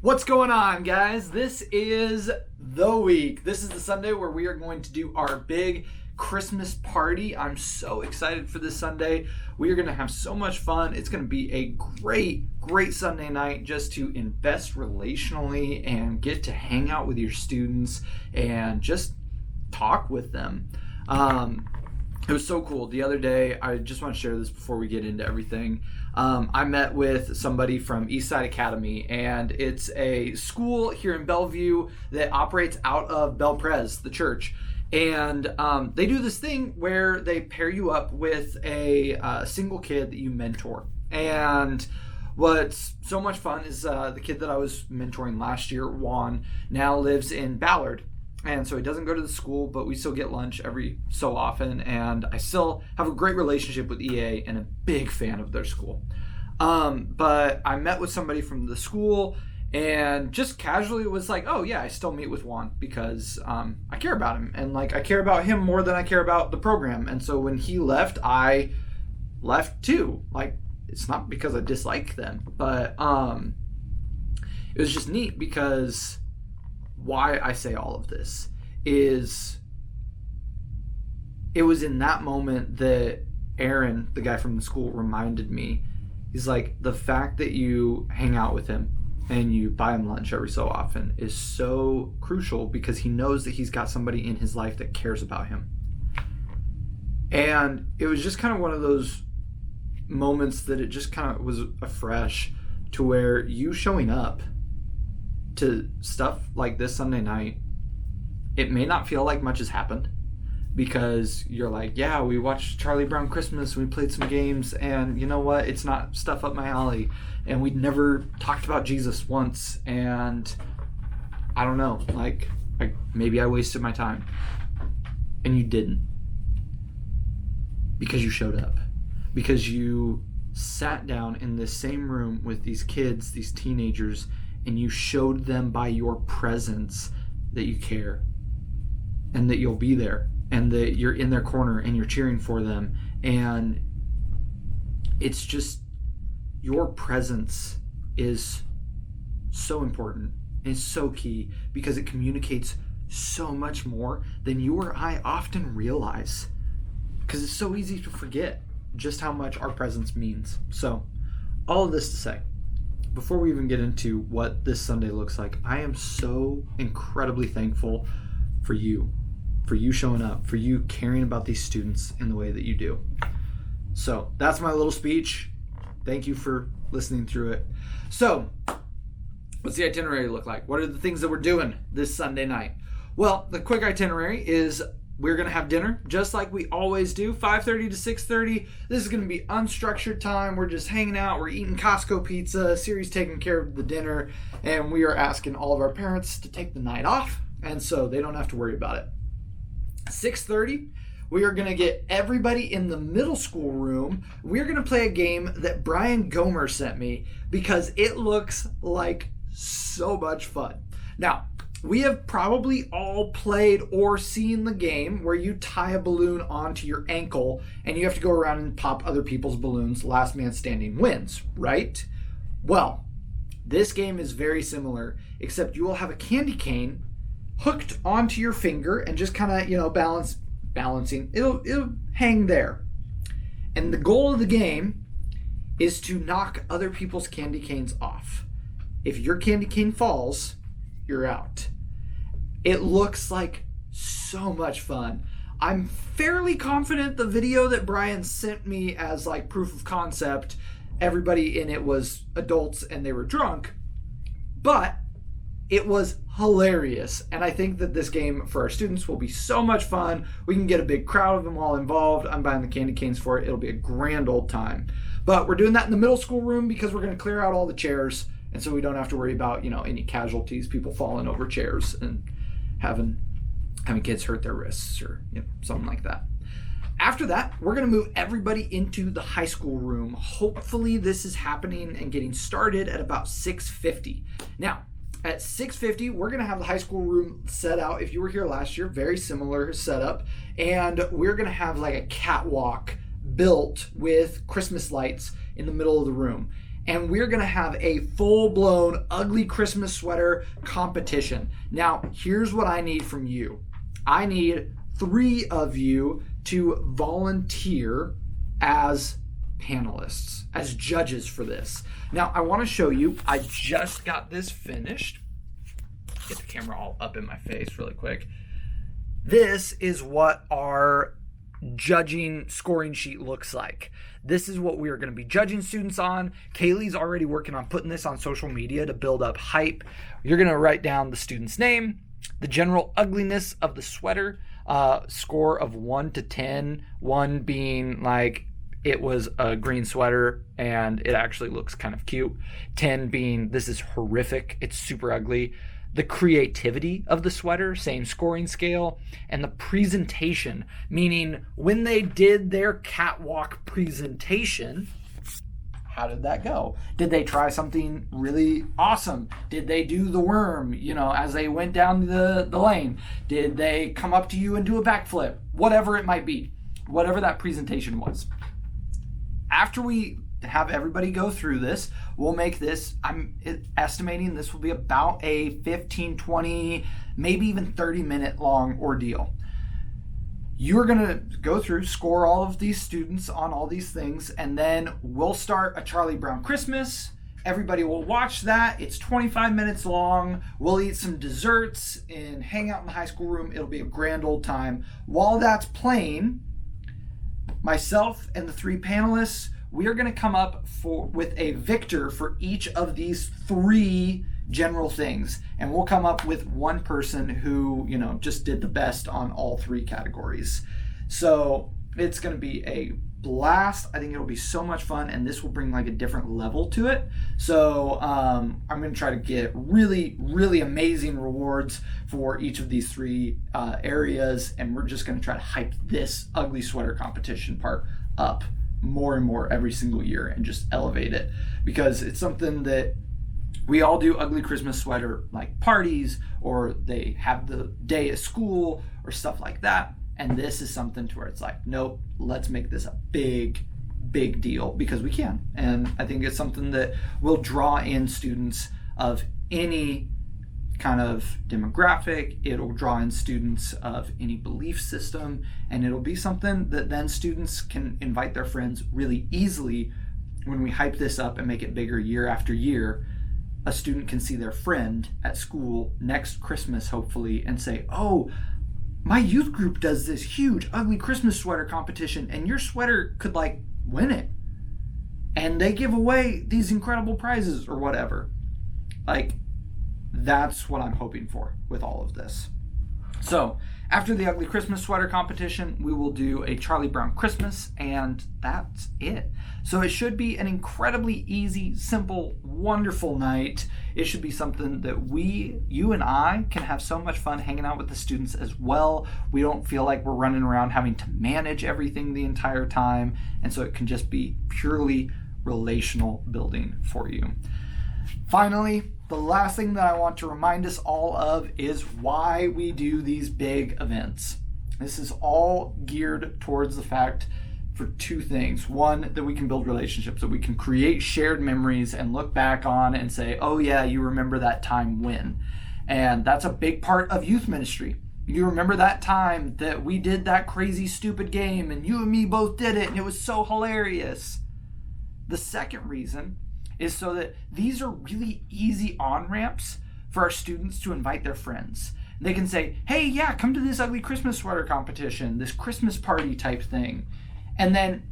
What's going on, guys? This is the week. This is the Sunday where we are going to do our big Christmas party. I'm so excited for this Sunday. We are going to have so much fun. It's going to be a great Sunday night just to invest relationally and get to hang out with your students and just talk with them. It was so cool. The other day, I just want to share this before we get into everything. I met with somebody from Eastside Academy, and it's a school here in Bellevue that operates out of Bel Prez, the church. And they do this thing where they pair you up with a single kid that you mentor. And what's so much fun is the kid that I was mentoring last year, Juan, now lives in Ballard. And so he doesn't go to the school, but we still get lunch every so often. And I still have a great relationship with EA and a big fan of their school. But I met with somebody from the school and just casually was like, oh yeah, I still meet with Juan because I care about him. And like I care about him more than I care about the program. And so when he left, I left too. Like it's not because I dislike them, but it was just neat because why I say all of this is it was in that moment that Aaron, the guy from the school, reminded me. He's like, the fact that you hang out with him and you buy him lunch every so often is so crucial because he knows that he's got somebody in his life that cares about him. And it was just kind of one of those moments that it just kind of was afresh to where you showing up to stuff like this Sunday night, it may not feel like much has happened because you're like, yeah, we watched Charlie Brown Christmas, we played some games, and you know what? It's not stuff up my alley, and we'd never talked about Jesus once, and I don't know, like maybe I wasted my time. And you didn't. Because you showed up. Because you sat down in the same room with these kids, these teenagers, and you showed them by your presence that you care and that you'll be there and that you're in their corner and you're cheering for them. And it's just, your presence is so important. It's so key because it communicates so much more than you or I often realize, because it's so easy to forget just how much our presence means. So all of this to say, before we even get into what this Sunday looks like, I am so incredibly thankful for you showing up, for you caring about these students in the way that you do. So that's my little speech. Thank you for listening through it. So what's the itinerary look like? What are the things that we're doing this Sunday night? Well, the quick itinerary is we're going to have dinner just like we always do, 5:30 to 6:30. This is going to be unstructured time. We're just hanging out. We're eating Costco pizza. Siri's taking care of the dinner. And we are asking all of our parents to take the night off. And so they don't have to worry about it. 6:30, we are going to get everybody in the middle school room. We're going to play a game that Brian Gomer sent me because it looks like so much fun. Now, we have probably all played or seen the game where you tie a balloon onto your ankle and you have to go around and pop other people's balloons. Last man standing wins, right? Well, this game is very similar, except you will have a candy cane hooked onto your finger and just kind of, balancing. It'll hang there. And the goal of the game is to knock other people's candy canes off. If your candy cane falls, you're out. It looks like so much fun. I'm fairly confident the video that Brian sent me as like proof of concept, everybody in it was adults and they were drunk, but it was hilarious. And I think that this game for our students will be so much fun. We can get a big crowd of them all involved. I'm buying the candy canes for it. It'll be a grand old time. But we're doing that in the middle school room because we're going to clear out all the chairs. And so we don't have to worry about, any casualties, people falling over chairs and having kids hurt their wrists or something like that. After that, we're going to move everybody into the high school room. Hopefully this is happening and getting started at about 6:50. Now, at 6:50, we're going to have the high school room set out. If you were here last year, very similar setup. And we're going to have like a catwalk built with Christmas lights in the middle of the room. and we're going to have a full-blown ugly Christmas sweater competition. Now, here's what I need from you. I need 3 of you to volunteer as panelists, as judges for this. Now, I want to show you, I just got this finished. Get the camera all up in my face really quick. This is what our judging scoring sheet looks like. This is what we are going to be judging students on. Kaylee's already working on putting this on social media to build up hype. You're going to write down the student's name, the general ugliness of the sweater, score of 1 to 10, 1 being like it was a green sweater and it actually looks kind of cute, 10 being this is horrific, it's super ugly. The creativity of the sweater, same scoring scale, and the presentation, meaning when they did their catwalk presentation, how did that go? Did they try something really awesome? Did they do the worm, as they went down the lane? Did they come up to you and do a backflip? Whatever it might be, whatever that presentation was. After we have everybody go through this, we'll make this, I'm estimating this will be about a 15, 20, maybe even 30-minute long ordeal. You're going to go through, score all of these students on all these things, and then we'll start a Charlie Brown Christmas. Everybody will watch that. It's 25 minutes long. We'll eat some desserts and hang out in the high school room. It'll be a grand old time. While that's playing, myself and the 3 panelists, we are going to come up with a victor for each of these 3 general things. And we'll come up with one person who, just did the best on all 3 categories. So it's going to be a blast. I think it'll be so much fun, and this will bring like a different level to it. So I'm going to try to get really, really amazing rewards for each of these 3 areas. And we're just going to try to hype this ugly sweater competition part up more and more every single year and just elevate it, because it's something that we all do ugly Christmas sweater like parties, or they have the day of school or stuff like that. And this is something to where it's like, nope, let's make this a big deal, because we can. And I think it's something that will draw in students of any kind of demographic. It'll draw in students of any belief system, and it'll be something that then students can invite their friends really easily. When we hype this up and make it bigger year after year, a student can see their friend at school next Christmas, hopefully, and say, oh, my youth group does this huge ugly Christmas sweater competition, and your sweater could like win it. And they give away these incredible prizes or whatever. Like, that's what I'm hoping for with all of this. So after the ugly Christmas sweater competition, we will do a Charlie Brown Christmas, and that's it. So it should be an incredibly easy, simple, wonderful night. It should be something that you and I can have so much fun hanging out with the students as well. We don't feel like we're running around having to manage everything the entire time. And so it can just be purely relational building for you. Finally, the last thing that I want to remind us all of is why we do these big events. This is all geared towards the fact for 2 things. One, that we can build relationships, that we can create shared memories and look back on and say, oh yeah, you remember that time when. And that's a big part of youth ministry. You remember that time that we did that crazy stupid game and you and me both did it and it was so hilarious. The second reason is so that these are really easy on-ramps for our students to invite their friends. They can say, hey, yeah, come to this ugly Christmas sweater competition, this Christmas party type thing. And then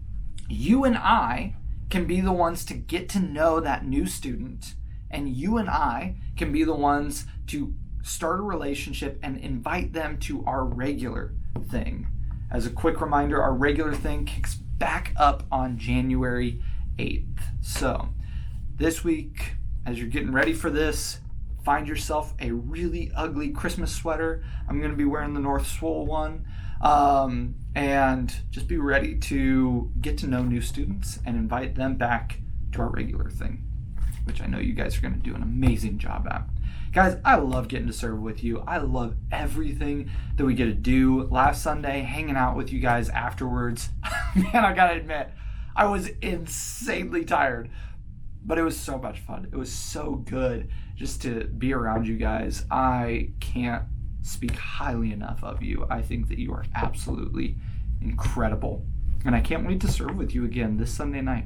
you and I can be the ones to get to know that new student, and you and I can be the ones to start a relationship and invite them to our regular thing. As a quick reminder, our regular thing kicks back up on January 8th. So this week, as you're getting ready for this, find yourself a really ugly Christmas sweater. I'm going to be wearing the North Swole one. And just be ready to get to know new students and invite them back to our regular thing, which I know you guys are going to do an amazing job at. Guys, I love getting to serve with you. I love everything that we get to do. Last Sunday, hanging out with you guys afterwards. Man, I gotta admit, I was insanely tired. But it was so much fun. It was so good just to be around you guys. I can't speak highly enough of you. I think that you are absolutely incredible. And I can't wait to serve with you again this Sunday night.